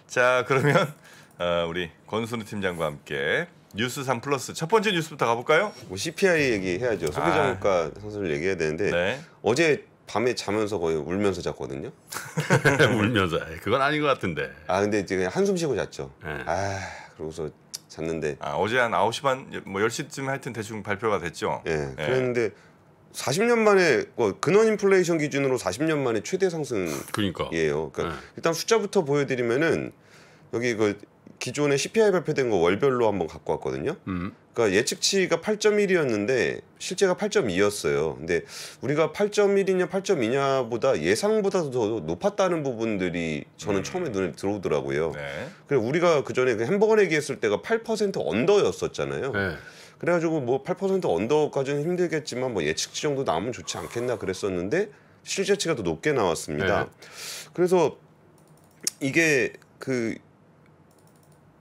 자, 그러면 우리 권순우 팀장과 함께 뉴스 3 플러스 첫 번째 뉴스부터 가볼까요? 뭐 CPI 얘기해야죠. 소비자물가 상승을 얘기해야 되는데 네. 어제 밤에 자면서 거의 울면서 잤거든요. 울면서 그건 아닌 것 같은데. 아 근데 이제 그냥 한숨 쉬고 잤죠. 네. 아 그러고서 잤는데 어제 한 9시 반, 뭐 10시쯤 하여튼 대충 발표가 됐죠. 예, 그랬는데 40년 만에 근원 인플레이션 기준으로 40년 만에 최대 상승이에요. 그러니까. 그러니까 일단 숫자부터 보여드리면은 여기 기존에 CPI 발표된 거 월별로 한번 갖고 왔거든요. 그러니까 예측치가 8.1이었는데 실제가 8.2였어요. 근데 우리가 8.1이냐 8.2냐보다 예상보다 더 높았다는 부분들이 저는 처음에 눈에 들어오더라고요. 네. 그리고 우리가 그 전에 햄버거 내기 했을 때가 8% 언더였었잖아요. 네. 그래가지고 뭐 8% 언더까지는 힘들겠지만 뭐 예측치 정도 나오면 좋지 않겠나 그랬었는데 실제치가 더 높게 나왔습니다. 네. 그래서 이게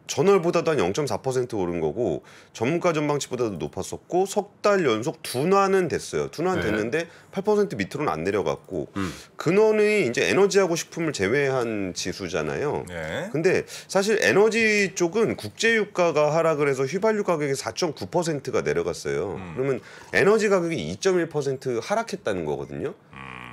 전월보다도 한 0.4% 오른 거고 전문가 전망치보다도 높았었고 석 달 연속 둔화는 됐어요. 둔화는 됐는데 8% 밑으로는 안 내려갔고 근원이 이제 에너지하고 식품을 제외한 지수잖아요. 네. 근데 사실 에너지 쪽은 국제 유가가 하락을 해서 휘발유 가격이 4.9%가 내려갔어요. 그러면 에너지 가격이 2.1% 하락했다는 거거든요.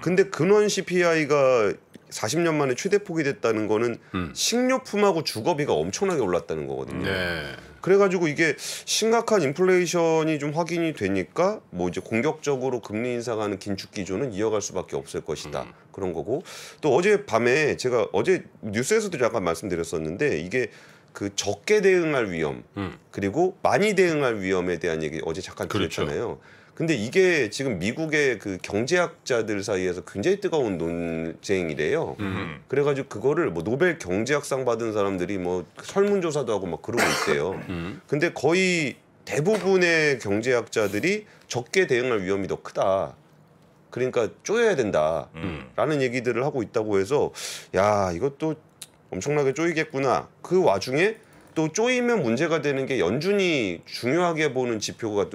근데 근원 CPI가 40년 만에 최대폭이 됐다는 거는 식료품하고 주거비가 엄청나게 올랐다는 거거든요. 네. 그래가지고 이게 심각한 인플레이션이 좀 확인이 되니까 뭐 이제 공격적으로 금리 인상하는 긴축 기조는 이어갈 수밖에 없을 것이다. 그런 거고 또 어제 밤에 제가 어제 뉴스에서도 약간 말씀드렸었는데 이게 적게 대응할 위험 그리고 많이 대응할 위험에 대한 얘기 어제 잠깐 드렸잖아요. 근데 이게 지금 미국의 경제학자들 사이에서 굉장히 뜨거운 논쟁이래요. 그래가지고 그거를 뭐 노벨 경제학상 받은 사람들이 뭐 설문조사도 하고 막 그러고 있대요. 근데 거의 대부분의 경제학자들이 적게 대응할 위험이 더 크다. 그러니까 쪼여야 된다라는 얘기들을 하고 있다고 해서 야 이것도 엄청나게 쪼이겠구나. 그 와중에 또 쪼이면 문제가 되는 게 연준이 중요하게 보는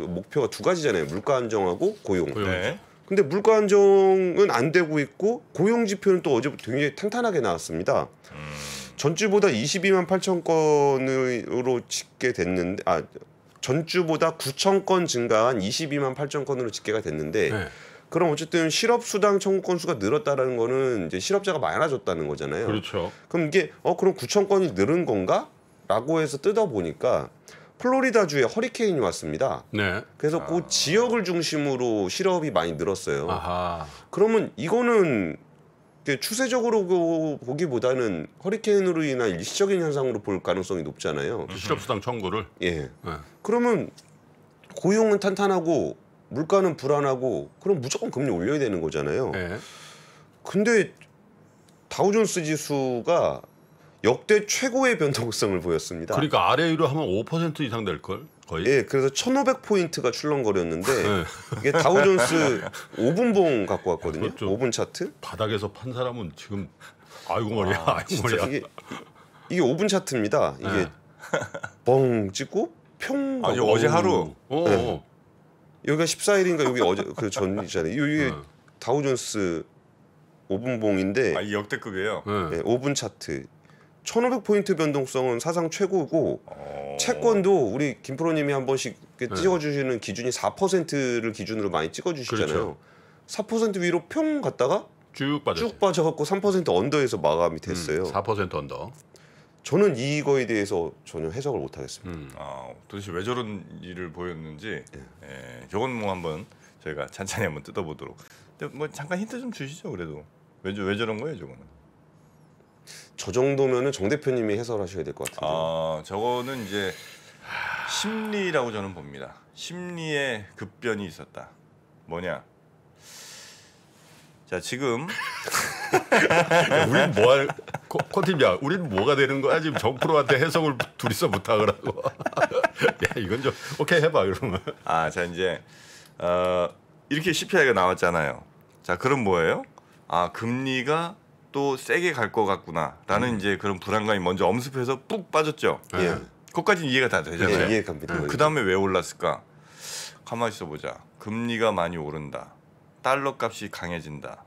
목표가 두 가지잖아요. 물가 안정하고 고용. 네. 근데 물가 안정은 안 되고 있고 고용 지표는 또 어제부터 굉장히 탄탄하게 나왔습니다. 전주보다 22만 8천 건으로 집계 됐는데 전주보다 9천 건 증가한 22만 8천 건으로 집계가 됐는데 그럼 어쨌든 실업수당 청구 건수가 늘었다라는 거는 이제 실업자가 많아졌다는 거잖아요. 그렇죠. 그럼 이게 그럼 9천 건이 늘은 건가? 라고 해서 뜯어보니까 플로리다주에 허리케인이 왔습니다. 네. 그래서 그 지역을 중심으로 실업이 많이 늘었어요. 아하. 그러면 이거는 추세적으로 보기보다는 허리케인으로 인한 일시적인 현상으로 볼 가능성이 높잖아요. 실업수당 청구를. 예. 그러면 고용은 탄탄하고 물가는 불안하고 그럼 무조건 금리 올려야 되는 거잖아요. 네. 근데 다우존스 지수가 역대 최고의 변동성을 보였습니다. 그러니까 아래 위로 하면 5% 이상 될 걸 거의. 예, 그래서 1,500포인트가 출렁거렸는데 네. 이게 다우존스 5분봉 갖고 왔거든요. 그렇죠. 5분 차트. 바닥에서 판 사람은 지금 아이고 머리야, 아이고 머리야. 이게 5분 차트입니다. 이게 뻥 찍고 평. 어제 하루. 네. 여기가 14일인가 여기 어제 그 전이잖아요. 이게 다우존스 5분봉인데 이 역대급이에요. 네, 5분 차트. 1,500포인트 변동성은 사상 최고고 채권도 우리 김프로님이 한 번씩 찍어주시는 기준이 4%를 기준으로 많이 찍어주시잖아요. 그렇죠. 4% 위로 평 갔다가 쭉 빠져갖고 3% 언더에서 마감이 됐어요. 4% 언더. 저는 이거에 대해서 전혀 해석을 못하겠습니다. 도대체 왜 저런 일을 보였는지 저건 뭐 한번 저희가 찬찬히 한번 뜯어보도록. 근데 뭐 잠깐 힌트 좀 주시죠. 그래도 왜 저런 거예요, 저거는? 저 정도면은 정 대표님이 해설하셔야 될 것 같은데. 저거는 이제 심리라고 저는 봅니다. 심리의 급변이 있었다. 뭐냐? 자, 지금 우린 뭐할 코팀이야. 우린 뭐가 되는 거야? 지금 정프로한테 해석을 둘이서 부탁을 하고. 야, 이건 좀 오케이 해봐 그러면. 자 이제 이렇게 CPI가 나왔잖아요. 자, 그럼 뭐예요? 금리가 또 세게 갈 것 같구나라는 이제 그런 불안감이 먼저 엄습해서 푹 빠졌죠. 예. 그것까지는 이해가 다 되잖아요. 예, 이해갑니다. 그 다음에 왜 올랐을까? 가만히 있어보자. 금리가 많이 오른다. 달러 값이 강해진다.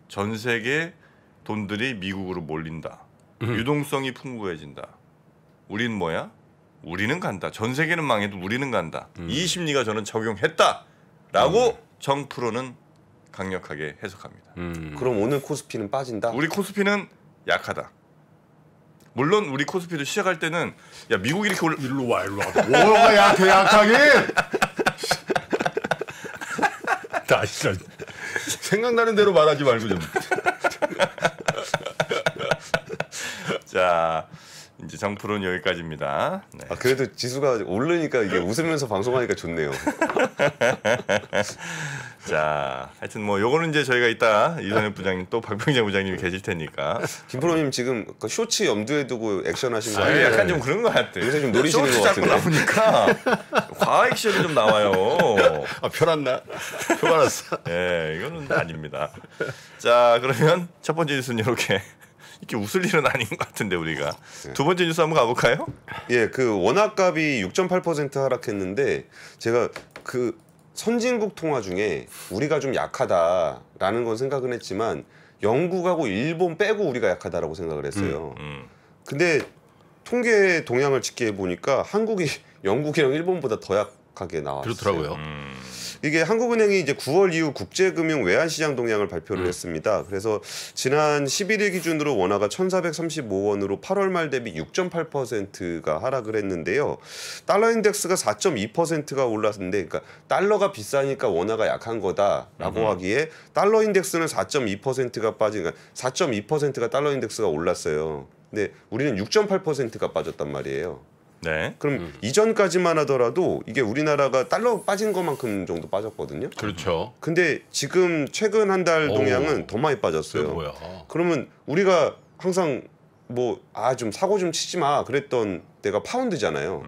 전 세계 돈들이 미국으로 몰린다. 유동성이 풍부해진다. 우린 뭐야? 우리는 간다. 전 세계는 망해도 우리는 간다. 이 심리가 저는 적용했다라고 정프로는 강력하게 해석합니다. 그럼 오늘 코스피는 빠진다. 우리 코스피는 약하다. 물론 우리 코스피도 시작할 때는 야 미국이 이렇게 올라 일로 와. 뭐가 약해 약하긴. 다시 생각나는 대로 말하지 말고 좀. 자 이제 정프로는 여기까지입니다. 네. 아, 그래도 지수가 오르니까 이게 웃으면서 방송하니까 좋네요. 자 하여튼 뭐 요거는 이제 저희가 이따 이선엽 부장님 또 박병재 부장님이 계실 테니까 김프로님 지금 그 쇼츠 염두에 두고 액션하신 거 아니, 아니에요? 약간 좀 그런 것 같아. 요새 좀 노리시는 쇼츠 것 자꾸 같은데. 나오니까 과액션이 좀 나와요. 아, 편안나? 편안했어. 예, 이거는 아닙니다. 자, 그러면 첫 번째 뉴스는 이렇게 웃을 일은 아닌 것 같은데 우리가 두 번째 뉴스 한번 가볼까요? 예, 그 원화값이 6.8% 하락했는데 제가 그 선진국 통화 중에 우리가 좀 약하다라는 건 생각은 했지만 영국하고 일본 빼고 우리가 약하다라고 생각을 했어요. 근데 통계 동향을 집계해 보니까 한국이 영국이랑 일본보다 더 약하게 나왔어요. 그렇더라고요. 이게 한국은행이 이제 9월 이후 국제금융 외환시장 동향을 발표를 했습니다. 그래서 지난 11일 기준으로 원화가 1,435원으로 8월 말 대비 6.8%가 하락을 했는데요. 달러 인덱스가 4.2%가 올랐는데, 그러니까 달러가 비싸니까 원화가 약한 거다라고 하기에 달러 인덱스는 4.2%가 빠진, 그러니까 4.2%가 달러 인덱스가 올랐어요. 근데 우리는 6.8%가 빠졌단 말이에요. 네. 그럼 이전까지만 하더라도 이게 우리나라가 달러 빠진 것만큼 정도 빠졌거든요. 그렇죠. 근데 지금 최근 한 달 동향은 더 많이 그게 빠졌어요. 뭐야? 그러면 우리가 항상 뭐 좀 사고 좀 치지 마 그랬던 때가 파운드잖아요.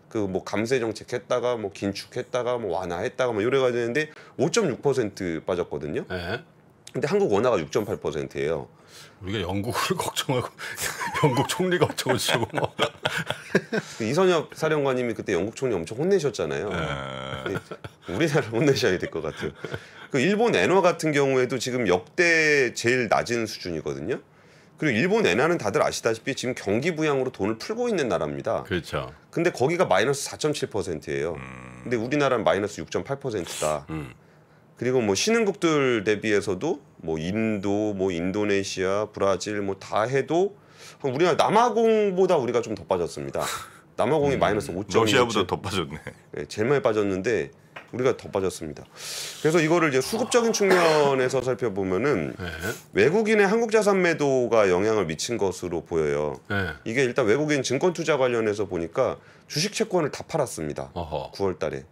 그 뭐 감세 정책 했다가 뭐 긴축했다가 뭐 완화했다가 뭐 이래가 되는데 5.6% 빠졌거든요. 네. 근데 한국 원화가 6.8%예요. 우리가 영국을 걱정하고 영국 총리 걱정을 치고 뭐. 이선엽 사령관님이 그때 영국 총리 엄청 혼내셨잖아요. 우리나라 혼내셔야 될 것 같아요. 그 일본 엔화 같은 경우에도 지금 역대 제일 낮은 수준이거든요. 그리고 일본 엔화는 다들 아시다시피 지금 경기 부양으로 돈을 풀고 있는 나라입니다. 그렇죠. 근데 거기가 마이너스 4.7%예요. 근데 우리나라는 마이너스 6.8%다. 그리고 뭐 신흥국들 대비해서도 뭐 인도, 뭐 인도네시아, 브라질 뭐 다 해도 우리나라 남아공보다 우리가 좀 더 빠졌습니다. 남아공이 마이너스 5.2. 러시아보다 더 빠졌네. 네, 제일 많이 빠졌는데 우리가 더 빠졌습니다. 그래서 이거를 이제 수급적인 측면에서 살펴보면은 네. 외국인의 한국 자산 매도가 영향을 미친 것으로 보여요. 네. 이게 일단 외국인 증권 투자 관련해서 보니까 주식 채권을 다 팔았습니다. 어허. 9월 달에.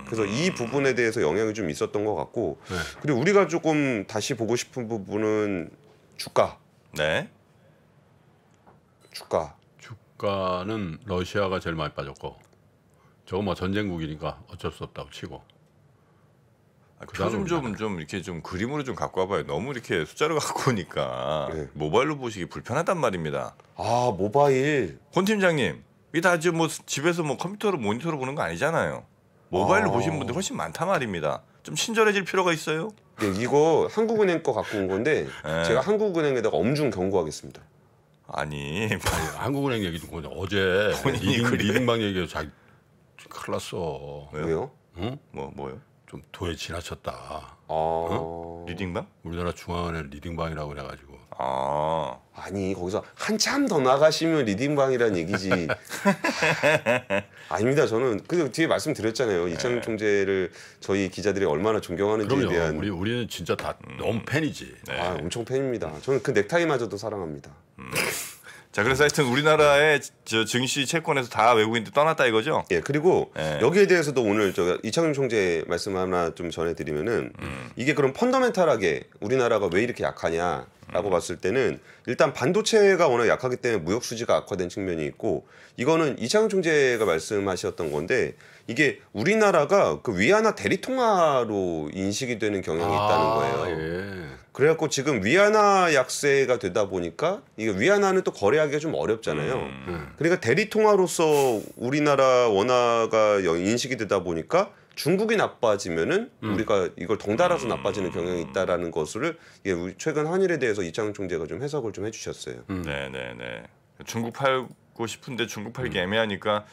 그래서 이 부분에 대해서 영향이 좀 있었던 것 같고 네. 그리고 우리가 조금 다시 보고 싶은 부분은 주가. 네. 주가는 러시아가 제일 많이 빠졌고 저거 뭐 전쟁국이니까 어쩔 수 없다고 치고. 표좀 이렇게 좀 그림으로 좀 갖고 와봐요. 너무 이렇게 숫자로 갖고 오니까 네. 모바일로 보시기 불편하단 말입니다. 아 모바일. 권 팀장님, 이 다 지금 뭐 집에서 뭐 컴퓨터로 모니터로 보는 거 아니잖아요. 모바일로 보시는 분들 훨씬 많단 말입니다. 좀 친절해질 필요가 있어요. 네, 이거 한국은행 거 갖고 온 건데 네. 제가 한국은행에다가 엄중 경고하겠습니다. 아니 한국은행 얘기 좀 보자. 어제 본인이 리딩방 얘기해서 자기 큰일 났어. 왜요? 응? 뭐요? 좀 도에 지나쳤다. 아 리딩방? 우리나라 중앙은행 리딩방이라고 그래가지고. 아 아니 거기서 한참 더 나가시면 리딩방이란 얘기지. 아닙니다. 저는 그 뒤에 말씀드렸잖아요. 이창용 총재를 저희 기자들이 얼마나 존경하는지에 그럼요. 대한 우리는 진짜 다 너무 팬이지. 아, 엄청 팬입니다. 저는 그 넥타이마저도 사랑합니다. 자 그래서 하여튼 우리나라의 저 증시 채권에서 다 외국인들 떠났다 이거죠? 예, 그리고 네. 여기에 대해서도 오늘 저 이창용 총재 말씀 하나 좀 전해드리면은 이게 그럼 펀더멘탈하게 우리나라가 왜 이렇게 약하냐라고 봤을 때는 일단 반도체가 워낙 약하기 때문에 무역 수지가 악화된 측면이 있고 이거는 이창용 총재가 말씀하셨던 건데 이게 우리나라가 그 위안화 대리통화로 인식이 되는 경향이 있다는 거예요. 예. 그래갖고 지금 위안화 약세가 되다 보니까 이게 위안화는 또 거래하기가 좀 어렵잖아요. 그러니까 대리통화로서 우리나라 원화가 인식이 되다 보니까 중국이 나빠지면은 우리가 이걸 덩달아서 나빠지는 경향이 있다라는 것을 이게 최근 한일에 대해서 이창용 총재가 좀 해석을 좀 해주셨어요. 네네네. 중국 팔고 싶은데 중국 팔기 애매하니까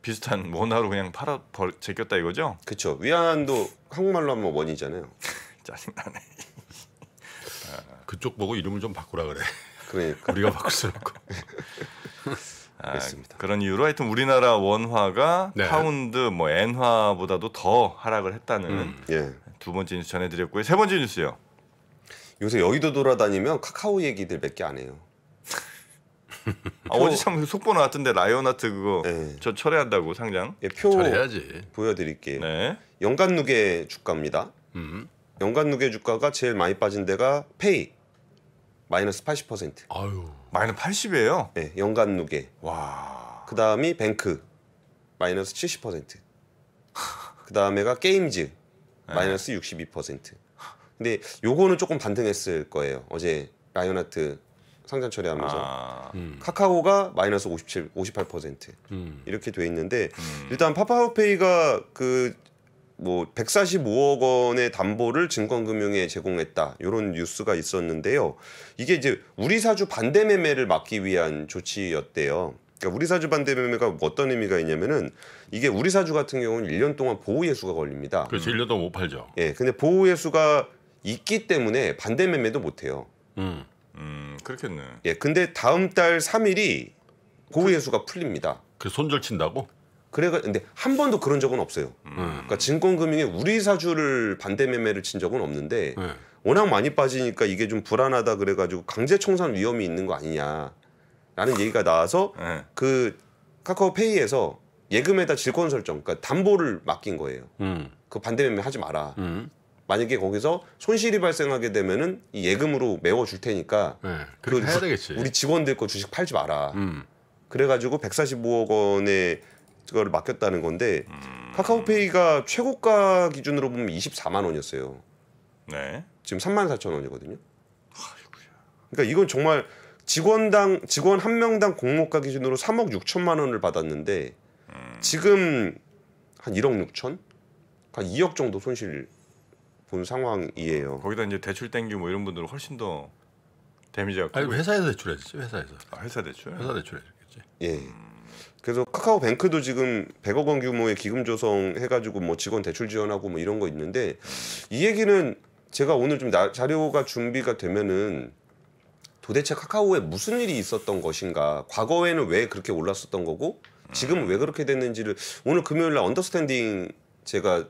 비슷한 원화로 그냥 제꼈다 이거죠? 그렇죠. 위안도 한국말로 하면 원이잖아요. 짜증나네. 그쪽 보고 이름을 좀 바꾸라 그래. 그러니까 우리가 바꿀 수 없고. 그렇습니다. 그런 이유로 하여튼 우리나라 원화가 네. 파운드 뭐 엔화보다도 더 하락을 했다는 예. 두 번째 뉴스 전해드렸고요. 세 번째 뉴스요. 요새 여의도 돌아다니면 카카오 얘기들 몇 개 안 해요. 어제 참 속보 나왔던데 라이온하트 그거 네. 저 철회한다고 상장. 예, 표 잘해야지. 보여드릴게요. 네. 연간 누계 주가입니다. 연간 누계 주가가 제일 많이 빠진 데가 페이 마이너스 80%. 아유. 마이너스 80이에요. 네, 연간 누계. 와. 그 다음이 뱅크 마이너스 70%. 그 다음에가 게임즈 마이너스 62%. 근데 요거는 조금 반등했을 거예요. 어제 라이온하트 상장 처리하면서 아. 카카오가 마이너스 58% 이렇게 돼 있는데 일단 파파고페이가 그 뭐 145억 원의 담보를 증권금융에 제공했다 이런 뉴스가 있었는데요. 이게 이제 우리 사주 반대 매매를 막기 위한 조치였대요. 그러니까 우리 사주 반대 매매가 어떤 의미가 있냐면은 이게 우리 사주 같은 경우는 1년 동안 보호 예수가 걸립니다. 그렇지 1년 동안 못 팔죠. 예, 근데 보호 예수가 있기 때문에 반대 매매도 못 해요. 그렇겠네. 예, 근데 다음 달 3일이 보호 예수가 풀립니다. 그 손절 친다고? 그래가 근데 한 번도 그런 적은 없어요. 그러니까 증권금융에 우리 사주를 반대 매매를 친 적은 없는데 네. 워낙 많이 빠지니까 이게 좀 불안하다 그래가지고 강제 청산 위험이 있는 거 아니냐라는 얘기가 나와서 네. 그 카카오페이에서 예금에다 질권 설정, 그러니까 담보를 맡긴 거예요. 그 반대 매매 하지 마라. 만약에 거기서 손실이 발생하게 되면은 이 예금으로 메워줄 테니까 네. 그렇게 해야 되겠지. 우리 직원들 거 주식 팔지 마라. 그래가지고 145억 원의 그거를 맡겼다는 건데 카카오페이가 최고가 기준으로 보면 24만 원이었어요. 네. 지금 34,000원이거든요. 그러니까 이건 정말 직원 한 명당 공모가 기준으로 3억 6천만 원을 받았는데 지금 한 1억 6천? 한 2억 정도 손실 본 상황이에요. 거기다 이제 대출 땡기고 뭐 이런 분들은 훨씬 더 데미지가 아니 크고. 회사에서 대출했지. 회사에서. 회사 대출. 회사 대출했겠지. 예. 그래서 카카오뱅크도 지금 100억 원 규모의 기금 조성해가지고 뭐 직원 대출 지원하고 뭐 이런 거 있는데 이 얘기는 제가 오늘 좀 자료가 준비가 되면은 도대체 카카오에 무슨 일이 있었던 것인가, 과거에는 왜 그렇게 올랐었던 거고 지금은 왜 그렇게 됐는지를 오늘 금요일 날 언더스탠딩 제가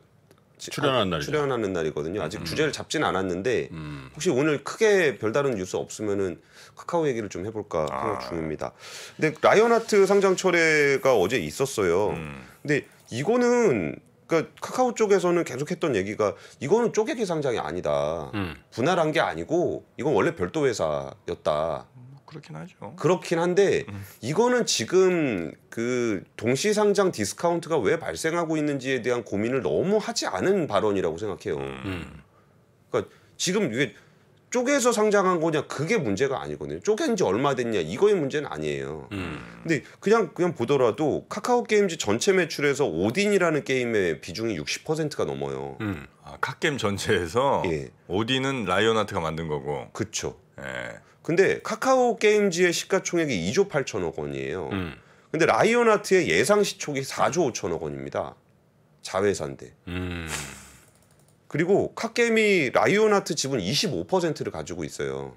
출연하는 날이죠. 출연하는 날이거든요. 아직 주제를 잡진 않았는데 혹시 오늘 크게 별다른 뉴스 없으면은 카카오 얘기를 좀 해볼까 생각 중입니다. 근데 라이온하트 상장 철회가 어제 있었어요. 근데 이거는 그러니까 카카오 쪽에서는 계속했던 얘기가 이거는 쪼개기 상장이 아니다. 분할한 게 아니고 이건 원래 별도 회사였다. 그렇긴 하죠. 그렇긴 한데 이거는 지금 그 동시 상장 디스카운트가 왜 발생하고 있는지에 대한 고민을 너무 하지 않은 발언이라고 생각해요. 그러니까 지금 이게 쪼개서 상장한 거냐 그게 문제가 아니거든요. 쪼갠 지 얼마 됐냐 이거의 문제는 아니에요. 근데 그냥 보더라도 카카오 게임즈 전체 매출에서 오딘이라는 게임의 비중이 60%가 넘어요. 아, 카게임 전체에서 예. 오디는 라이온하트가 만든 거고. 그렇죠. 예. 근데 카카오 게임즈의 시가총액이 2조 8천억 원이에요. 근데 라이온하트의 예상 시총이 4조 5천억 원입니다. 자회사인데. 그리고 카게임이 라이온하트 지분 25%를 가지고 있어요.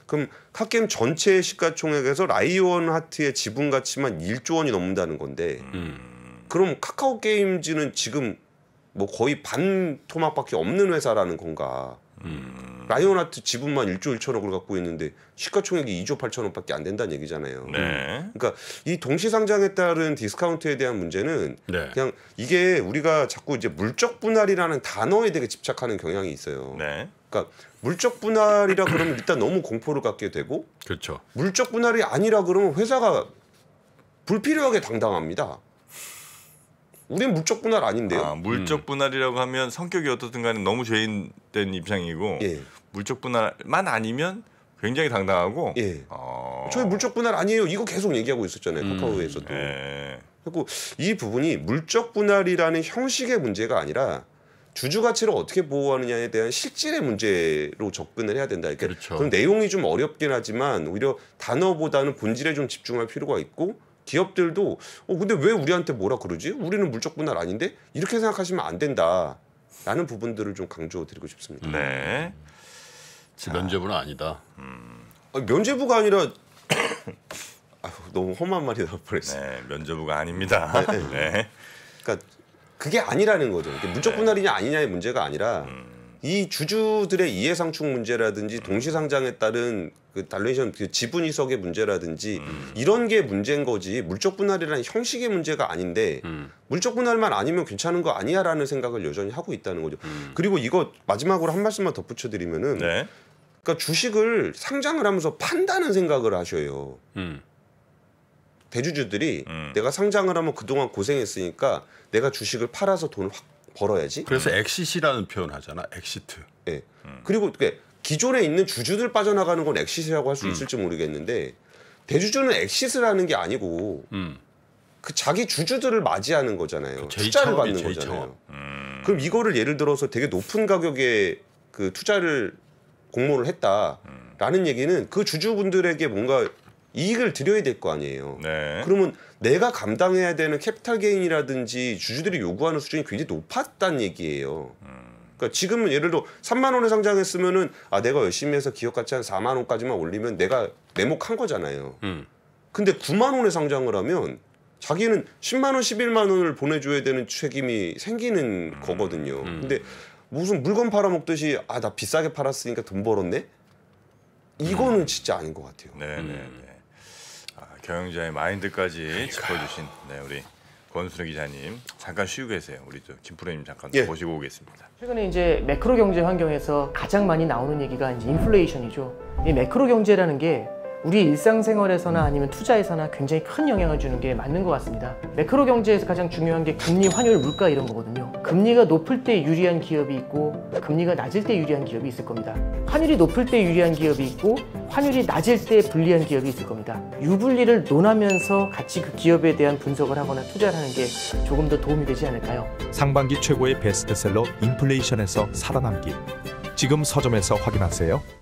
그럼 카게임 전체 시가총액에서 라이온하트의 지분 가치만 1조 원이 넘는다는 건데 그럼 카카오 게임즈는 지금 뭐 거의 반 토막밖에 없는 회사라는 건가? 라이온하트 지분만 1조 1천억을 갖고 있는데 시가총액이 2조 8천억밖에 안 된다는 얘기잖아요. 네. 그러니까 이 동시 상장에 따른 디스카운트에 대한 문제는 네. 그냥 이게 우리가 자꾸 이제 물적 분할이라는 단어에 되게 집착하는 경향이 있어요. 네. 그러니까 물적 분할이라 그러면 일단 너무 공포를 갖게 되고 그렇죠. 물적 분할이 아니라 그러면 회사가 불필요하게 당당합니다. 우린 물적 분할 아닌데요. 아, 물적 분할이라고 하면 성격이 어떻든 간에 너무 죄인된 입장이고 예. 물적 분할만 아니면 굉장히 당당하고 예. 저희 물적 분할 아니에요. 이거 계속 얘기하고 있었잖아요. 카카오에서도. 예. 그리고 이 부분이 물적 분할이라는 형식의 문제가 아니라 주주 가치를 어떻게 보호하느냐에 대한 실질의 문제로 접근을 해야 된다. 그러니까 그렇죠. 그럼 내용이 좀 어렵긴 하지만 오히려 단어보다는 본질에 좀 집중할 필요가 있고 기업들도 근데 왜 우리한테 뭐라 그러지? 우리는 물적 분할 아닌데? 이렇게 생각하시면 안 된다라는 부분들을 좀 강조드리고 싶습니다. 네. 면제부는 아니다. 면제부가 아니라 너무 험한 말이 나올 뻔했어요. 네, 면제부가 아닙니다. 네. 그러니까 그게 아니라는 거죠. 물적 분할이냐 아니냐의 문제가 아니라 이 주주들의 이해상충 문제라든지 동시상장에 따른 그 달레이션 그 지분 이석의 문제라든지 이런 게 문제인 거지 물적 분할이라는 형식의 문제가 아닌데 물적 분할만 아니면 괜찮은 거 아니야라는 생각을 여전히 하고 있다는 거죠. 그리고 이거 마지막으로 한 말씀만 덧붙여드리면은 네. 그러니까 주식을 상장을 하면서 판다는 생각을 하셔요. 대주주들이 내가 상장을 하면 그동안 고생했으니까 내가 주식을 팔아서 돈을 확 벌어야지. 그래서 엑시시라는 표현 하잖아. 엑시트. 예. 그리고 기존에 있는 주주들 빠져나가는 건 엑시트라고 할 수 있을지 모르겠는데 대주주는 엑시트를 하는 게 아니고 그 자기 주주들을 맞이하는 거잖아요. 투자를 받는 거잖아요. 그럼 이거를 예를 들어서 되게 높은 가격에 그 투자를 공모를 했다라는 얘기는 그 주주분들에게 뭔가 이익을 드려야 될 거 아니에요. 네. 그러면 내가 감당해야 되는 캐피탈 게인이라든지 주주들이 요구하는 수준이 굉장히 높았다는 얘기예요. 그러니까 지금은 예를 들어 3만 원에 상장했으면은 내가 열심히 해서 기업 가치 한 4만 원까지만 올리면 내가 내목한 거잖아요. 근데 9만 원에 상장을 하면 자기는 10만 원, 11만 원을 보내줘야 되는 책임이 생기는 거거든요. 근데 무슨 물건 팔아먹듯이 나 비싸게 팔았으니까 돈 벌었네? 이거는 진짜 아닌 것 같아요. 네. 경영자의 마인드까지 짚어주신 우리 권순우 기자님 잠깐 쉬고 계세요. 우리 김프로님 잠깐 모시고 오겠습니다. 최근에 이제 매크로 경제 환경에서 가장 많이 나오는 얘기가 이제 인플레이션이죠. 이 매크로 경제라는 게 우리 일상생활에서나 아니면 투자에서나 굉장히 큰 영향을 주는 게 맞는 것 같습니다. 매크로 경제에서 가장 중요한 게 금리, 환율, 물가 이런 거거든요. 금리가 높을 때 유리한 기업이 있고 금리가 낮을 때 유리한 기업이 있을 겁니다. 환율이 높을 때 유리한 기업이 있고 환율이 낮을 때 불리한 기업이 있을 겁니다. 유불리를 논하면서 같이 그 기업에 대한 분석을 하거나 투자를 하는 게 조금 더 도움이 되지 않을까요? 상반기 최고의 베스트셀러 인플레이션에서 살아남기. 지금 서점에서 확인하세요.